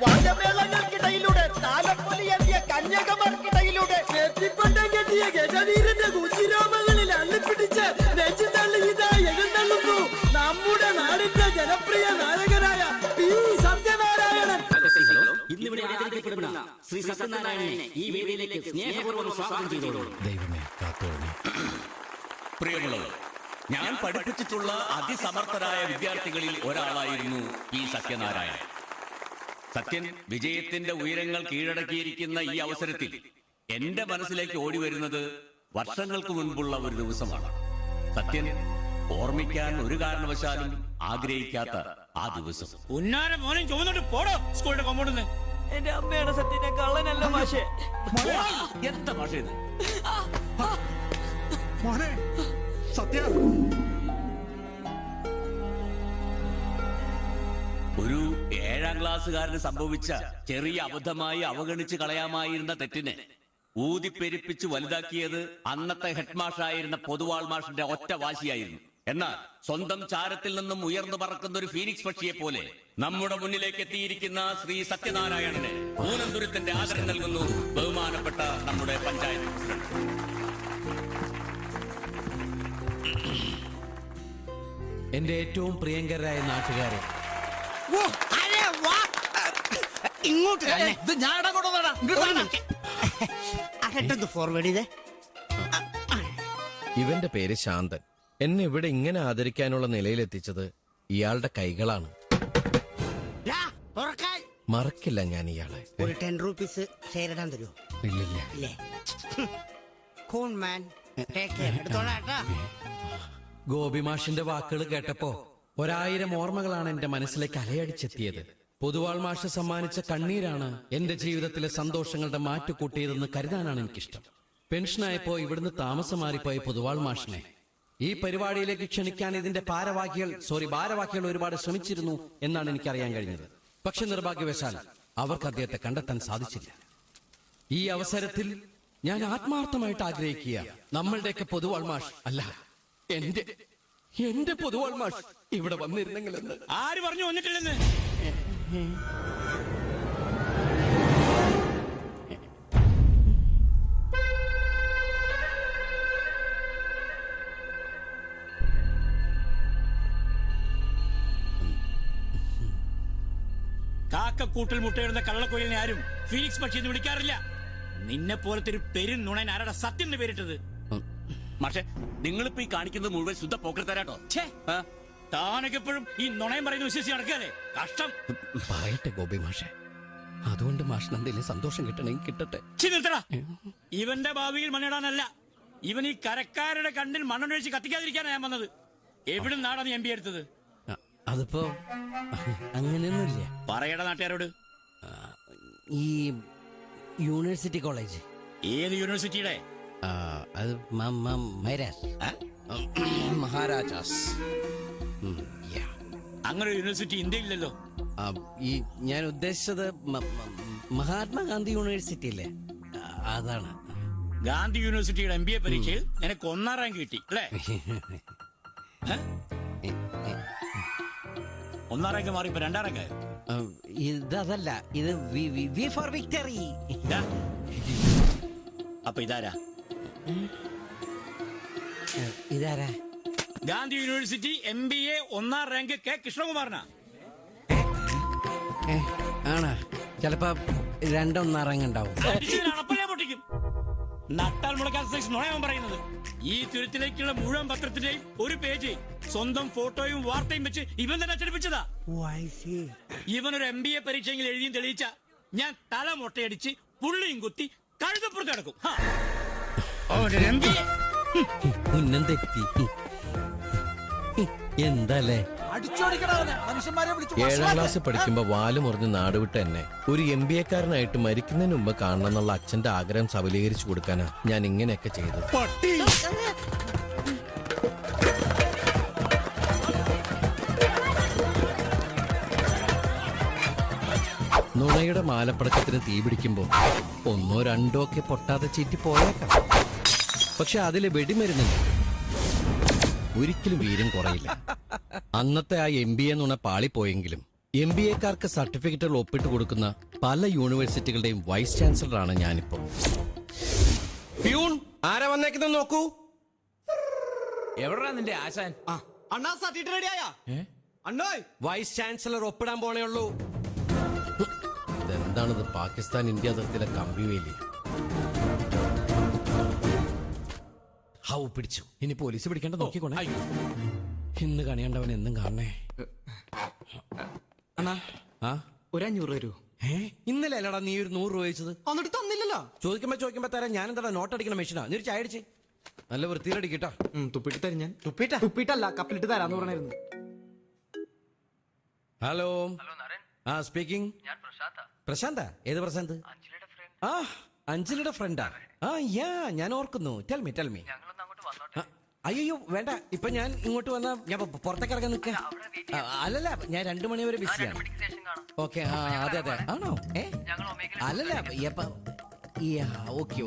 വാദ്യമേളങ്ങൾക്കിടയിലൂടെ താലപ്പൊലിയെത്തിയ കന്യകമാർക്കിടയിലൂടെ നെറ്റിപ്പട്ടം കെട്ടിയ ഗജവീരന്റെ കുശിരോമങ്ങളിൽ അള്ളിപ്പിടിച്ച് നെഞ്ചു തള്ളി ഇതാ എഴുന്നള്ളുന്നു നമ്മുടെ നാടിന്റെ ജനപ്രിയ നായകനായ പി സത്യനാരായണൻ. ഇന്നിവിടെ ആദരിക്കപ്പെടുന്ന ശ്രീ സത്യനാരായണനെ ഈ വേദിയിലേക്ക് സ്നേഹപൂർവ്വം സ്വാഗതം ചെയ്തോളൂ. ദൈവമേ കാത്തോളൂ. പ്രിയമുള്ളവർ, ഞാൻ പഠിപ്പിച്ചിട്ടുള്ള അതിസമർത്ഥരായ വിദ്യാർത്ഥികളിൽ ഒരാളായിരുന്നു ഈ സത്യനാരായണൻ. സത്യൻ വിജയത്തിന്റെ ഉയരങ്ങൾ കീഴടക്കിയിരിക്കുന്ന ഈ അവസരത്തിൽ എന്റെ മനസ്സിലേക്ക് ഓടി വരുന്നത് വർഷങ്ങൾക്ക് മുൻപുള്ള ഒരു ദിവസമാണ്. സത്യൻ ഓർമ്മിക്കാൻ ഒരു കാരണവശാലും ആഗ്രഹിക്കാത്ത ആ ദിവസം. സ്കൂളിന്റെ കോമ്പൗണ്ടിൽ എന്റെ അമ്മയാണ് സത്യനെ കള്ളനല്ല മാഷേ. എന്താ ഭാഷ ഇത്? ഒരു 7ാം ക്ലാസ്സുകാരന് സംഭവിച്ച ചെറിയ അബദ്ധമായി അവഗണിച്ച് കളയാമായിരുന്ന തെറ്റിനെ ഊതിപ്പെരിപ്പിച്ച് വലുതാക്കിയത് അന്നത്തെ ഹെഡ് മാഷായിരുന്ന പൊതുവാൾ മാഷിന്റെ ഒറ്റ വാശിയായിരുന്നു. എന്നാൽ സ്വന്തം ചാരത്തിൽ നിന്നും ഉയർന്നു പറക്കുന്ന ഒരു ഫീനിക്സ് പക്ഷിയെ പോലെ നമ്മുടെ മുന്നിലേക്ക് എത്തിയിരിക്കുന്ന ശ്രീ സത്യനാരായണന് പൂനന്തുരത്തിന്റെ ആദരം നൽകുന്നു ബഹുമാനപ്പെട്ട നമ്മുടെ പഞ്ചായത്ത് പ്രസിഡന്റ്. എന്റെ ഏറ്റവും പ്രിയങ്കരായ നാട്ടുകാരെ, ഇവന്റെ പേര് ശാന്തൻ. എന്നെ ഇവിടെ ഇങ്ങനെ ആദരിക്കാനുള്ള നിലയിലെത്തിച്ചത് ഇയാളുടെ കൈകളാണ്. മറക്കില്ല ഞാൻ ഇയാളെ. ഒരു 10 രൂപീസ് ഷെയർ ഇടാൻ തരുമോ? ഇല്ലില്ല. ഗോപിമാഷിന്റെ വാക്കുകൾ കേട്ടപ്പോ 1000 ഓർമ്മകളാണ് എന്റെ മനസ്സിലേക്ക് അലയടിച്ചെത്തിയത്. പൊതുവാൾ മാഷ് സമ്മാനിച്ച കണ്ണീരാണ് എന്റെ ജീവിതത്തിലെ സന്തോഷങ്ങളുടെ മാറ്റുകൂട്ടിയതെന്ന് കരുതാനാണ് എനിക്കിഷ്ടം. പെൻഷനായപ്പോ ഇവിടുന്ന് താമസം മാറിപ്പോയ പൊതുവാൾ മാഷിനെ ഈ പരിപാടിയിലേക്ക് ക്ഷണിക്കാൻ ഇതിന്റെ ഭാരവാഹികൾ ഒരുപാട് ശ്രമിച്ചിരുന്നു എന്നാണ് എനിക്കറിയാൻ കഴിഞ്ഞത്. പക്ഷെ നിർഭാഗ്യവശാൽ അവർക്ക് അദ്ദേഹത്തെ കണ്ടെത്താൻ സാധിച്ചില്ല. ഈ അവസരത്തിൽ ഞാൻ ആത്മാർത്ഥമായിട്ട് ആഗ്രഹിക്കുക, നമ്മളുടെയൊക്കെ പൊതുവാൾ മാഷ് അല്ല, എന്റെ പൊതുവാൾ മാഷ് ഇവിടെ വന്നിരുന്നെങ്കിലെന്ന്. ആര് പറഞ്ഞു വന്നിട്ടില്ലെന്ന്? കാക്കക്കൂട്ടിൽ മുട്ടയിടുന്ന കള്ളക്കൊയിലിനെ ആരും ഫീനിക്സ് പക്ഷി എന്ന് വിളിക്കാറില്ല. നിന്നെ പോലത്തെ ഒരു പെരും നുണൻ ആരുടെ സത്യം എന്ന് പേരിട്ടത്? പക്ഷെ നിങ്ങളിപ്പോ ഈ കാണിക്കുന്നത് മുഴുവൻ ശുദ്ധ പോക്കർത്തരാട്ടോ. താനൊക്കെ എപ്പോഴും ഈ നുണയം പറയുന്ന വിശ്വസിച്ച് നടക്കാല്ലേ? കഷ്ടം. പറയട്ടെ ഗോപി മാഷെ, അതുകൊണ്ട് മാഷിന് എന്തെങ്കിലും സന്തോഷം കിട്ടണമെങ്കിൽ കിട്ടട്ടെ. ഇവന്റെ ഭാവിയിൽ മണ്ണിടാനല്ല, ഇവൻ ഈ കരക്കാരുടെ കണ്ണിൽ മണ്ണൊഴിച്ച് കത്തിക്കാതിരിക്കാനാണ് ഞാൻ വന്നത്. എവിടെ നിന്നാണ് നീ MP എടുത്തത്? അതിപ്പോ അങ്ങനെയൊന്നുമില്ല. പറയട നാട്ടുകാരോട്. ഈ യൂണിവേഴ്സിറ്റി കോളേജ്. ഏത് യൂണിവേഴ്സിറ്റിയുടെ? അത് മഹാരാജാസ്. അങ്ങനെ ഒരു യൂണിവേഴ്സിറ്റി ഇന്ത്യയില്ലല്ലോ. ഈ ഞാൻ ഉദ്ദേശിച്ചത് മഹാത്മാഗാന്ധി യൂണിവേഴ്സിറ്റി അല്ലേ, അതാണ്. ഗാന്ധി യൂണിവേഴ്സിറ്റിയുടെ MBA പരീക്ഷയിൽ നിനക്ക് 1ാം റാങ്ക് കിട്ടി അല്ലേ? 1ാം റാങ്ക് മാറി ഇപ്പൊ 2ാം റാങ്ക്. ഇതല്ല, ഇത് വി ഫോർ വിക്ടറി. അപ്പൊ ഇതാരാ? Gandhi university MBA 1ാം rank K കൃഷ്ണകുമാറിനാ. ആണോ? ചിലപ്പോ 2 1ാം റാങ്ക് ഉണ്ടാവും. പൊട്ടിക്കും. നട്ടാൽ മുളക്കാൻ നുണയവൻ പറയുന്നത്. ഈ തുരുത്തിലേക്കുള്ള മുഴുവൻ പത്രത്തിന്റെയും ഒരു പേജ് സ്വന്തം ഫോട്ടോയും വാർത്തയും വെച്ച് ഇവൻ തന്നെ അച്ചടിപ്പിച്ചതാ. ഇവനൊരു MBA പരീക്ഷയെങ്കിൽ എഴുതിയും തെളിയിച്ച ഞാൻ തല മുട്ടയടിച്ച് പുള്ളിയും കുത്തി കഴുതപ്പുറത്ത് കിടക്കും. എന്തല്ലേ 7ാം ക്ലാസ് പഠിക്കുമ്പോ വാല് മുറിഞ്ഞ് നാടുവിട്ട് എന്നെ ഒരു MBA-കാരനായിട്ട് മരിക്കുന്നതിന് മുമ്പ് കാണണം എന്നുള്ള അച്ഛന്റെ ആഗ്രഹം സബലീകരിച്ചു കൊടുക്കാനാ ഞാൻ ഇങ്ങനെയൊക്കെ ചെയ്തത്. നുണ പ്രണയുടെ മാലപ്പടക്കത്തിന് തീ പിടിക്കുമ്പോ ഒന്നോ രണ്ടോ ഒക്കെ പൊട്ടാതെ ചീറ്റി പോയേക്കാം. പക്ഷെ അതില് വെടിമരുന്നില്ല, ഒരിക്കലും വീര്യം കുറയില്ല. അന്നത്തെ ആ MBA നുണ പാളിപ്പോയെങ്കിലും MBAക്കാർക്ക് സർട്ടിഫിക്കറ്റുകൾ ഒപ്പിട്ട് കൊടുക്കുന്ന പല യൂണിവേഴ്സിറ്റികളുടെയും വൈസ് ചാൻസലറാണ് ഞാനിപ്പോ. പ്യൂൺ, ആരാ വന്നേക്കുന്നത് നോക്കൂ. എവിടാ നിന്റെ ആശാൻ? അണ്ണാ സർട്ടിഫിക്കറ്റ് റെഡിയായാ? അണ്ണോയ് വൈസ് ചാൻസലർ ഒപ്പിടാൻ പോണേ ഉള്ളൂ. ഇതെന്താണിത്, പാകിസ്ഥാൻ ഇന്ത്യ അതിർത്തിയിലെ കമ്പിവേലി. ഹൗ പിടിച്ചു. ഇനി പോലീസ് പിടിക്കേണ്ട നോക്കിക്കോണേ. ഇന്ന് കണിയണ്ടവൻ എന്നും കാണണേ. അണ്ണാ ആ, ഒരു 500 തരൂ. ഇന്നലെ അല്ലടാ നീ ഒരു 100 രൂപ ചോദിച്ചത്. എന്നിട്ട് തന്നില്ലല്ലോ. ചോദിക്കുമ്പോ തരാം. ഞാൻ എന്താ നോട്ട് അടിക്കണ മെഷീനാ? നീ ഒരു ചായ അടിച്ച് നല്ല വൃത്തിയിലടിക്കട്ടാ. തുപ്പിട്ട് തരും ഞാൻ. തുപ്പിട്ടല്ല, കപ്പിലിട്ട് തരാന്ന് പറഞ്ഞായിരുന്നു. ഹലോ. ആ സ്പീക്കിംഗ്. പ്രശാന്താ? ഏത് പ്രശാന്ത്? ആ, അഞ്ജലിയുടെ ഫ്രണ്ടാ. ആ യാ, ഞാൻ ഓർക്കുന്നു. Tell me. അയ്യോ വേണ്ട, ഇപ്പൊ ഞാൻ ഇങ്ങോട്ട് വന്ന ഞാൻ പുറത്തേക്ക് ഇറങ്ങാൻ നിൽക്കാം. അല്ലല്ല, ഞാൻ 2 മണി വരെ ബിസിയാണ്. ഓക്കെ, അതെ ആണോ? അല്ലല്ല, ഓക്കെ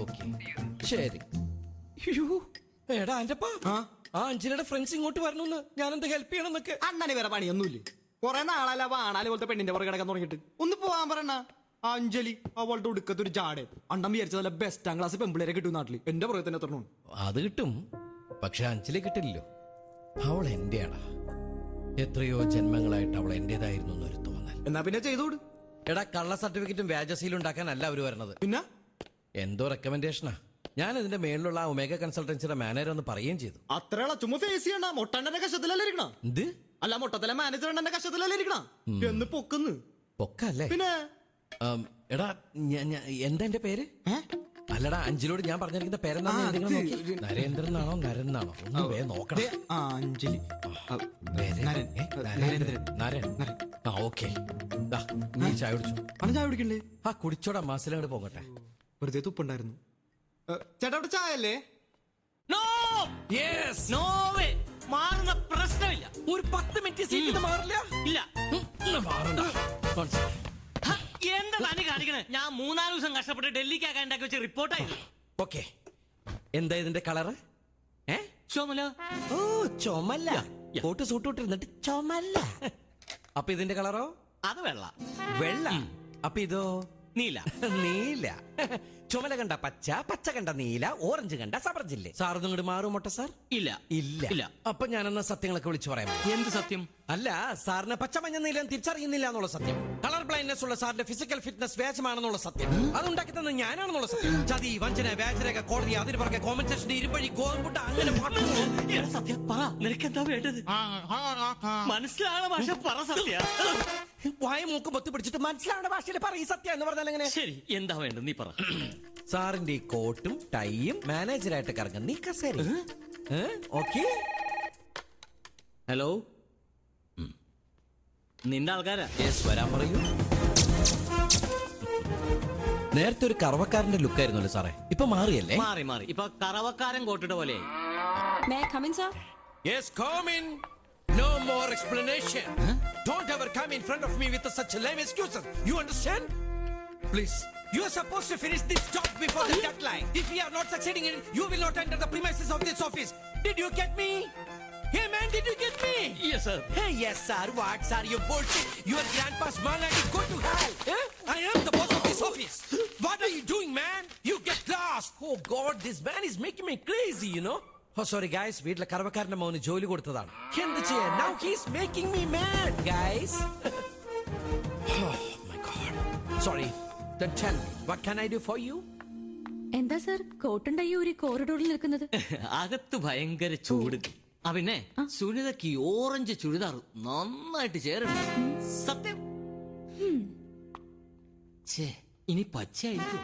ശരി. എടാ അന്റെപ്പാ, ആ അഞ്ജലിയുടെ ഫ്രണ്ട്സ് ഇങ്ങോട്ട് വരണമെന്ന്, ഞാൻ എന്താ ഹെൽപ്പ് ചെയ്യണമെന്നൊക്കെ. അണ്ണന് വേറെ പണിയൊന്നുമില്ല. കൊറേ നാളല്ല വാണാല് പോലത്തെ പെണ്ണിന്റെ പുറകെ കിടക്കാൻ തുടങ്ങിയിട്ട്. ഒന്ന് പോവാൻ പറയണ. അഞ്ജലി അവളുടെ ഒടുക്കത്തൊരു ജാടേ. അണ്ണൻ വിചാരിച്ചതല്ല ബെസ്റ്റാം ക്ലാസ് പെമ്പിളേരെ കിട്ടും നാട്ടില്. എന്റെ പുറകെ തന്നെ എത്തണം. അത് കിട്ടും, പക്ഷെ അഞ്ജലി കിട്ടില്ലല്ലോ. അവൾ എന്റെയാടാ. എത്രയോ ജന്മങ്ങളായിട്ട് അവൾ എന്റേതായിരുന്നു എന്നൊരു തോന്നൽ. എന്നാ പിന്നെ ചെയ്തോട്. എടാ, കള്ള സർട്ടിഫിക്കറ്റും വ്യാജ സീലും ഉണ്ടാക്കാനല്ല അവര് വരുന്നത്. പിന്നെ എന്തോ റെക്കമെൻഡേഷനാ. ഞാൻ ഇതിന്റെ മേളിലുള്ള ആ ഒമേഗ കൺസൾട്ടൻസിയുടെ മാനേജർ ഒന്ന് പറയുകയും ചെയ്തു. അത്രയുള്ള ചുമ്മാ ഫേസ് ചെയ്യണ. മൊട്ടണ്ണന്റെ കഷത്തിലല്ലേ ഇരിക്കണ? എന്ത്? അല്ല, മൊട്ടത്തിലെ മാനേജർ എണ്ണന്റെ കഷത്തിലല്ലേ ഇരിക്കണ? എന്ന് പൊക്കുന്ന്. പൊക്കല്ലേ? പിന്നെ എടാ, എന്താ എന്റെ പേര്? അല്ലടാ, അഞ്ജലിയോട് ഞാൻ പറഞ്ഞിരിക്കുന്ന പേരെന്താ? നരേന്ദ്രൻ എന്നാണോ നരൻ എന്നാണോ? ഒന്ന് വേഗം നോക്കണേ. അഞ്ജലി നരൻ. ആ ഓക്കെ, നീ ചായ കുടിച്ചു. അണ്ണൻ ചായ കുടിക്കണ്ടേ? ആ കുടിച്ചോടാ, മാസിലങ്ങോട്ട് പോകട്ടെ. വെറുതെ തുപ്പുണ്ടായിരുന്നു. ചേട്ടാ അവിടെ ചായ അല്ലേ? മാറുന്ന പ്രശ്നമില്ല. ഒരു 10 മിനിറ്റ് സീറ്റ് മാറില്ല. ഇല്ല, മാറണ്ട. എന്താ പണി കാണിക്കണേ? ഞാൻ 3-4 ദിവസം കഷ്ടപ്പെട്ട് ഡൽഹിക്കാക്കാൻ ഉണ്ടാക്കി വെച്ച റിപ്പോർട്ടായിരുന്നു. ഓക്കെ, എന്താ ഇതിന്റെ കളറ്? ചുമല. ഓ, ചുമല്ല. കോട്ട് സൂട്ട് ഇട്ടിരുന്നിട്ട് ചുമല്ല. അപ്പൊ ഇതിന്റെ കളറോ? അത് വെള്ള. അപ്പൊ ഇതോ? നീല. ചുമല കണ്ട പച്ച, പച്ച കണ്ട നീല, ഓറഞ്ച് കണ്ട സബർജില്ലേ. സാറൊന്നും ഇങ്ങോട്ട് മാറും മൊട്ട സാർ? ഇല്ല. അപ്പൊ ഞാനെന്നാ സത്യങ്ങളൊക്കെ വിളിച്ചു പറയാം. എന്ത് സത്യം? അല്ല, സാറിന് പച്ച മഞ്ഞ നീലം തിരിച്ചറിയുന്നില്ല എന്നുള്ള സത്യം. കളർ ബ്ലൈൻഡ്നെസ് ഉള്ള സാറിന്റെ ഫിസിക്കൽ ഫിറ്റ്നസ് വ്യാജമാണെന്നുള്ള സത്യം. അതുണ്ടാക്കി തന്നെ ഞാനാണെന്നുള്ള സത്യം. ചതി, വഞ്ചന, വ്യാജരേഖ, കോടതി, അതിന് പുറകെ കോമ്പൻസേഷൻ, ഇരുമ്പഴി, ഗോതമ്പുട്ട, അങ്ങനെ സത്യം പറ. നിനക്കെന്താ വേണ്ടത്? മനസ്സിലാണ് ഭാഷ, പറ സത്യ. വായ മൂക്ക് പൊത്തി പിടിച്ചിട്ട് മനസ്സിലാവുന്ന ഭാഷയിൽ പറയും സത്യം എന്ന് പറഞ്ഞാൽ എങ്ങനെ? ശരി, എന്താ വേണ്ടത് നീ പറ. സാറിന്റെ ഈ കോട്ടും ടൈയും മാനേജറായിട്ട് കറങ്ങും നീ കസേര. ഓക്കെ. ഹലോ, നിന്റെ ആൾക്കാരാ? വരാൻ പറയൂ. നേരത്തെ ഒരു കറവക്കാരന്റെ ലുക്കായിരുന്നല്ലോ സാറേ, ഇപ്പൊ മാറിയല്ലേ? മാറി. ഇപ്പൊ കറവക്കാരൻ കോട്ടിട്ട പോലെ. Yes, come in. No more explanation. Don't ever come in front of me with such lame excuses. You understand? Please. You are supposed to finish this job before the deadline. If you are not succeeding in it, you will not enter the premises of this office. Did you get me? Hey man, did you get me? Yes sir. Hey yes sir, what sir, you bullshit. Your grandpa's man and you go to hell. I am the boss of this office. What are you doing man? You get lost. Oh god, this man is making me crazy, you know. Oh sorry guys, വീട്ടിലെ കറവക്കാരന്റെ മോന് ജോലി കൊടുത്തതാണ്. എന്ത് ചെയ്യാൻ? Now he's making me mad guys. Oh my god. Sorry. Then tell me, what can I do for you? എന്താ sir കോട്ടുണ്ടായി ഒരു കോറിഡോറിൽ നിൽക്കുന്നത്? അകത്ത് ഭയങ്കര ചൂട്. പിന്നെ സുനിതയ്ക്ക് ഓറഞ്ച് ചുരിദാർ നന്നായിട്ട് ചേരുന്നു. സത്യം. ഇനി പച്ചയായിരിക്കും.